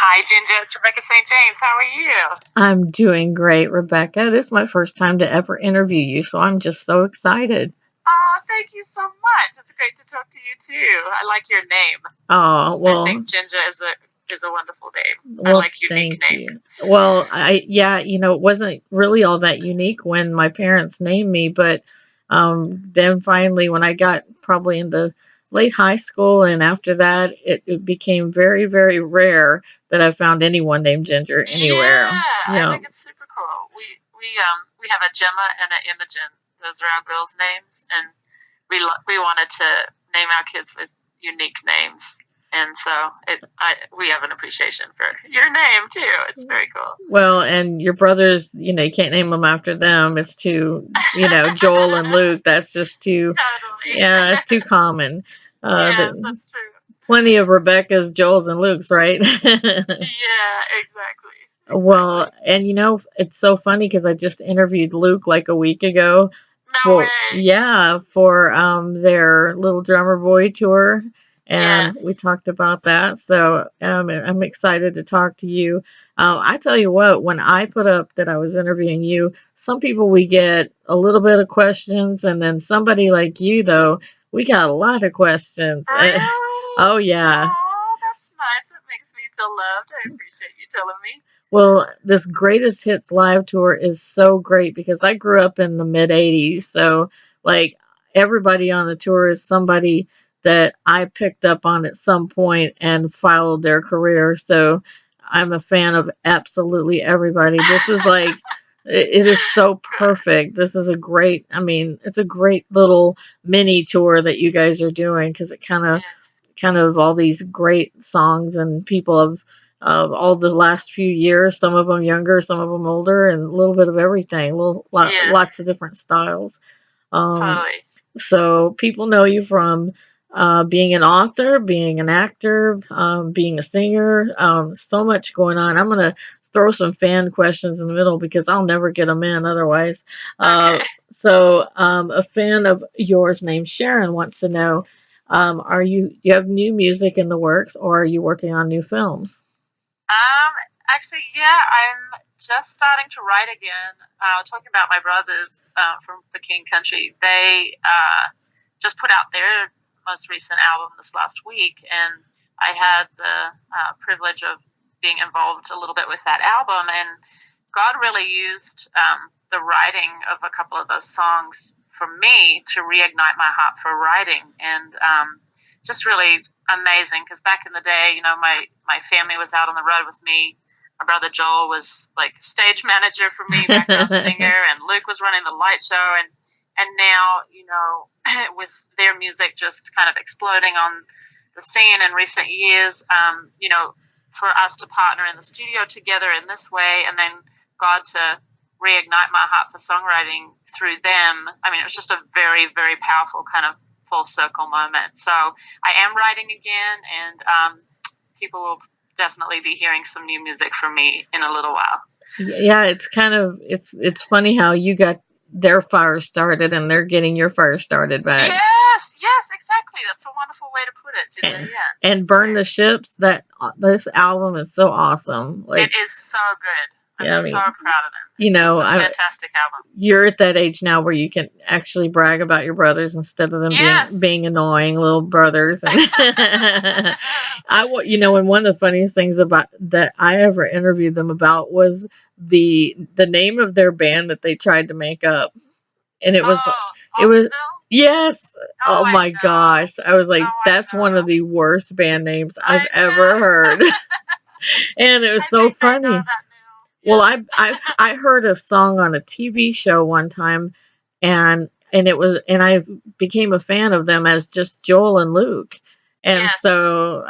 Hi, Ginger. It's Rebecca St. James. How are you? I'm doing great, Rebecca. This is my first time to ever interview you, so I'm just so excited. Oh, thank you so much. It's great to talk to you too. I like your name. Oh, I well, think Ginger is a wonderful name. I well, like unique thank names. you. Well, yeah, it wasn't really all that unique when my parents named me, but then finally, when I got probably in the late high school and after that, it became very, very rare that I found anyone named Ginger anywhere. Yeah, I Yeah. think it's super cool. We have a Gemma and an Imogen. Those are our girls' names, and we wanted to name our kids with unique names. And so we have an appreciation for your name too. It's very cool. Well, and your brothers, you can't name them after them. It's too, Joel and Luke. That's just too, Totally. yeah, it's too common. Yes, that's true. Plenty of Rebecca's, Joel's, and Luke's, right? Yeah, exactly. Well, Exactly. and it's so funny because I just interviewed Luke like a week ago No for, way. yeah, for their Little Drummer Boy tour, and we Yes. talked about that. So I'm excited to talk to you. I tell you what, when I put up that I was interviewing you, some people we get a little bit of questions, and then somebody like you though, we got a lot of questions. Really? Oh yeah. Oh, that's nice. That makes me feel loved. I appreciate you telling me. Well, this Greatest Hits live tour is so great because I grew up in the mid 80s. So, like, everybody on the tour is somebody that I picked up on at some point and followed their career. So, I'm a fan of absolutely everybody. This is like, it is so perfect. This is I mean, it's a great little mini tour that you guys are doing because it Yes. kind of all these great songs and people of all the last few years, some of them younger, some of them older, and a little bit of everything, lots of Yes. different styles. Um, Totally. so people know you from being an author, being an actor, being a singer, so much going on. I'm going to throw some fan questions in the middle because I'll never get them in otherwise. Okay. A fan of yours named Sharon wants to know, do you have new music in the works or are you working on new films? Um, Actually, yeah, I'm just starting to write again. Talking about my brothers from the King Country, they just put out their most recent album this last week, and I had the privilege of being involved a little bit with that album. And God really used the writing of a couple of those songs for me to reignite my heart for writing, and just really amazing. Because back in the day, my family was out on the road with me. My brother Joel was like stage manager for me, background singer, and Luke was running the light show, and now with their music just kind of exploding on the scene in recent years, for us to partner in the studio together in this way, and then God to reignite my heart for songwriting through them. I mean, it was just a very, very powerful kind of full circle moment. So I am writing again, and people will definitely be hearing some new music from me in a little while. Yeah, it's funny how you got their fire started and they're getting your fire started back. Yes, yes, exactly. That's a wonderful way to put it, Ginger. And, Yeah, and that's Burn true. the Ships, that this album is so awesome. It Like, is so good. I'm yeah, I so mean, proud of them. It's a fantastic album. you're at that age now where you can actually brag about your brothers instead of them Yes. being annoying little brothers. And and one of the funniest things about that I ever interviewed them about was the name of their band that they tried to make up, and Oh, it was Austinville? yes. Oh, Oh I my know. gosh, I was like, Oh, I that's one of know. the worst band names I've I ever heard, know. and it was I so think they know funny. that now. Well, Yes. I heard a song on a TV show one time, and I became a fan of them as just Joel and Luke, and Yes. so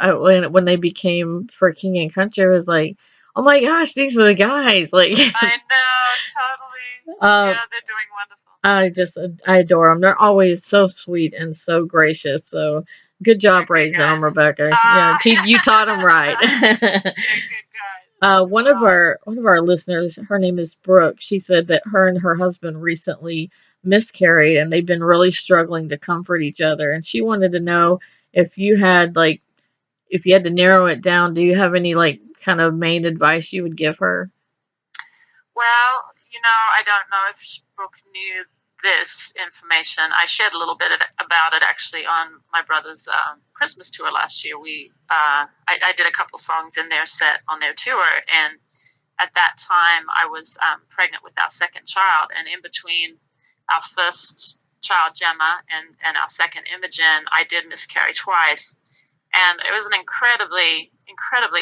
when they became for King and Country, I was like, oh my gosh, these are the guys. Like, I know, totally. uh, Yeah, they're doing wonderful. I adore them. They're always so sweet and so gracious. So good They're job good raising them, guys. Rebecca. Yeah, Ah, you taught them right. they're good guys for sure. One of our listeners, her name is Brooke. She said that her and her husband recently miscarried, and they've been really struggling to comfort each other. And she wanted to know if you had like if you had to narrow it down, do you have any like kind of main advice you would give her? Well, I don't know if Brooke knew this information. I shared a little bit about it actually on my brother's Christmas tour last year. I did a couple songs in their set on their tour, and at that time I was pregnant with our second child, and in between our first child Gemma and our second Imogen, I did miscarry twice, and it was an incredibly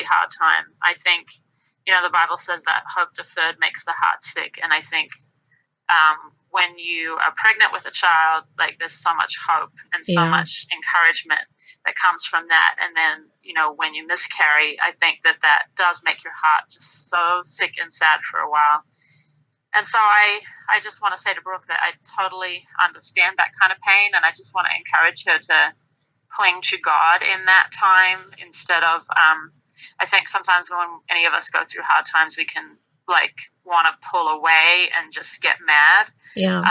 hard time. I think the Bible says that hope deferred makes the heart sick, and I think when you are pregnant with a child, like there's so much hope and so much encouragement that comes from that. And then, when you miscarry, I think that does make your heart just so sick and sad for a while. And so I just want to say to Brooke that I totally understand that kind of pain, and I just want to encourage her to cling to God in that time instead of, I think sometimes when any of us go through hard times, we can want to pull away and just get mad. Yeah.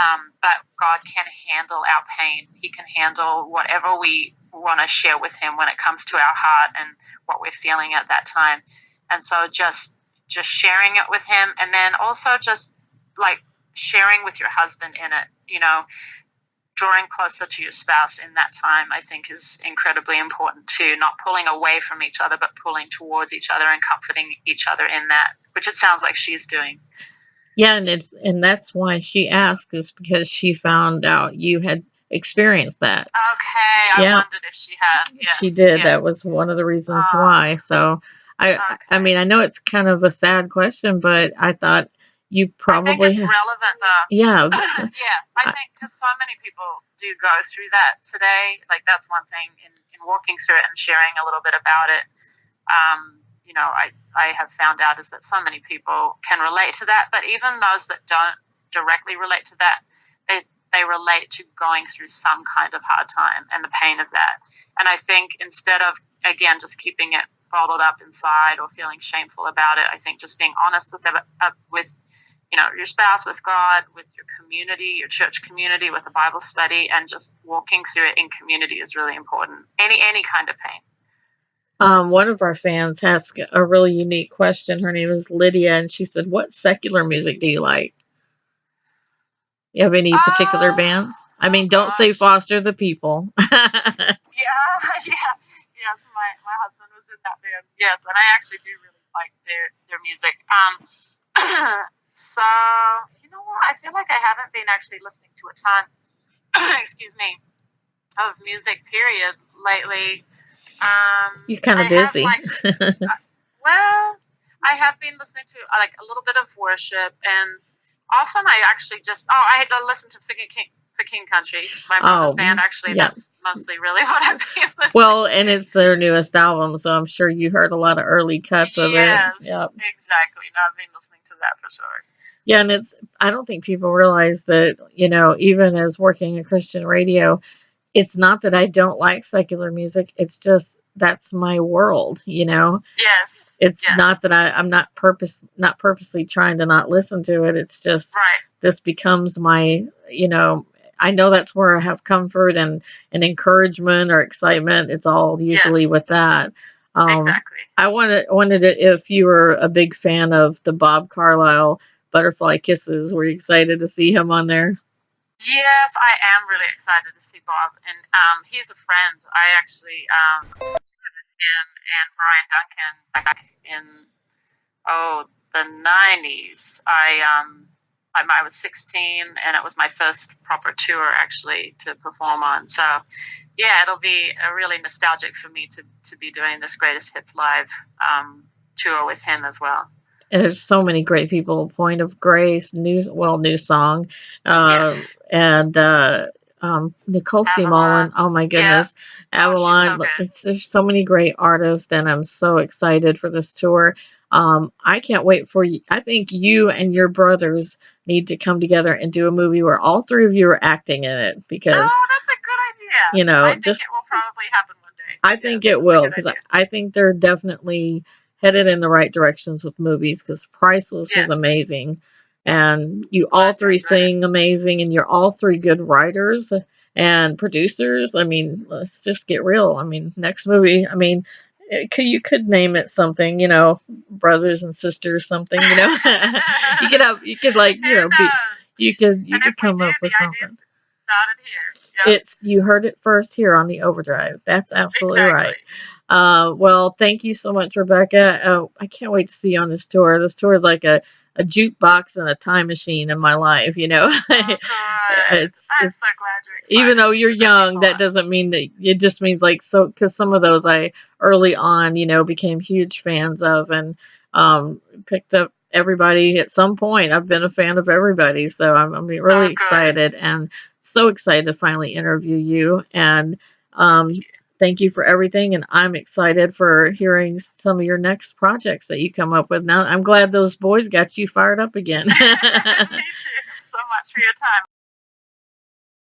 But God can handle our pain. He can handle whatever we want to share with him when it comes to our heart and what we're feeling at that time. And so just sharing it with him, and then also just sharing with your husband in it, drawing closer to your spouse in that time, I think is incredibly important too. Not pulling away from each other, but pulling towards each other and comforting each other in that, which it sounds like she's doing. Yeah, and that's why she asked, is because she found out you had experienced that. Okay, I wondered if she had. Yes, she did. Yeah. That was one of the reasons why. So I mean, I know it's kind of a sad question, but I thought you probably. I think it's relevant though. Yeah. Yeah, I think because so many people do go through that today. That's one thing in walking through it and sharing a little bit about it. I have found out is that so many people can relate to that, but even those that don't directly relate to that, they relate to going through some kind of hard time and the pain of that. And I think instead of, again, just keeping it bottled up inside or feeling shameful about it, I think just being honest with your spouse, with God, with your community, your church community, with a Bible study, and just walking through it in community is really important. Any kind of pain. One of our fans asked a really unique question. Her name is Lydia, and she said, "What secular music do you like? You have any particular bands? I mean, don't say Foster the People." Yes. My husband was in that band. Yes, and I actually do really like their music. So you know what? I feel like I haven't been actually listening to a ton. Excuse me, of music. Period. Lately. You're kind of busy. Well, I have been listening to a little bit of worship, and often I actually I listen to for King Country, my brother's band. Actually, that's mostly really what I've been listening. Well, and it's their newest album, so I'm sure you heard a lot of early cuts of it. Yes, exactly. No, I've been listening to that for sure. Yeah, and I don't think people realize that, even as working in Christian radio, it's not that I don't like secular music. It's just that's my world, Yes. It's not that I'm not purposely trying to not listen to it. It's just this becomes my, I know that's where I have comfort and encouragement or excitement. It's all usually with that. Exactly. I wanted to, if you were a big fan of the Bob Carlyle Butterfly Kisses, were you excited to see him on there? Yes, I am really excited to see Bob, and he's a friend. I actually with him and Brian Duncan back in the 90s. I was 16, and it was my first proper tour actually to perform on. So yeah, it'll be really nostalgic for me to be doing this Greatest Hits Live tour with him as well. And there's so many great people. Point of Grace, new song, and Nicole C. Mullen. Oh my goodness, Avalon. There's so many great artists, and I'm so excited for this tour. I can't wait for you. I think you and your brothers need to come together and do a movie where all three of you are acting in it, because that's a good idea. I think it will probably happen one day. I think it will, because I think they're definitely headed in the right directions with movies, because Priceless was amazing, and you all three sing amazing, and you're all three good writers and producers. I mean, let's just get real. I mean, next movie, You could name it something, brothers and sisters, something, you could like, Who knows? you And could if we come do, up with the idea's something. started here. Yep, You heard it first here on the Overdrive. That's absolutely right. exactly. Well, thank you so much, Rebecca. I can't wait to see you on this tour. This tour is like a jukebox and a time machine in my life. Oh, good. I'm so It's glad you're even excited though you're too. That means young, a that lot. doesn't mean that it just means like so because some of those I early on, became huge fans of and picked up everybody at some point. I've been a fan of everybody, so I'm Oh, really good. excited and so excited to finally interview you. And Thank you. thank you for everything. And I'm excited for hearing some of your next projects that you come up with. Now, I'm glad those boys got you fired up again. Me too. So much for your time.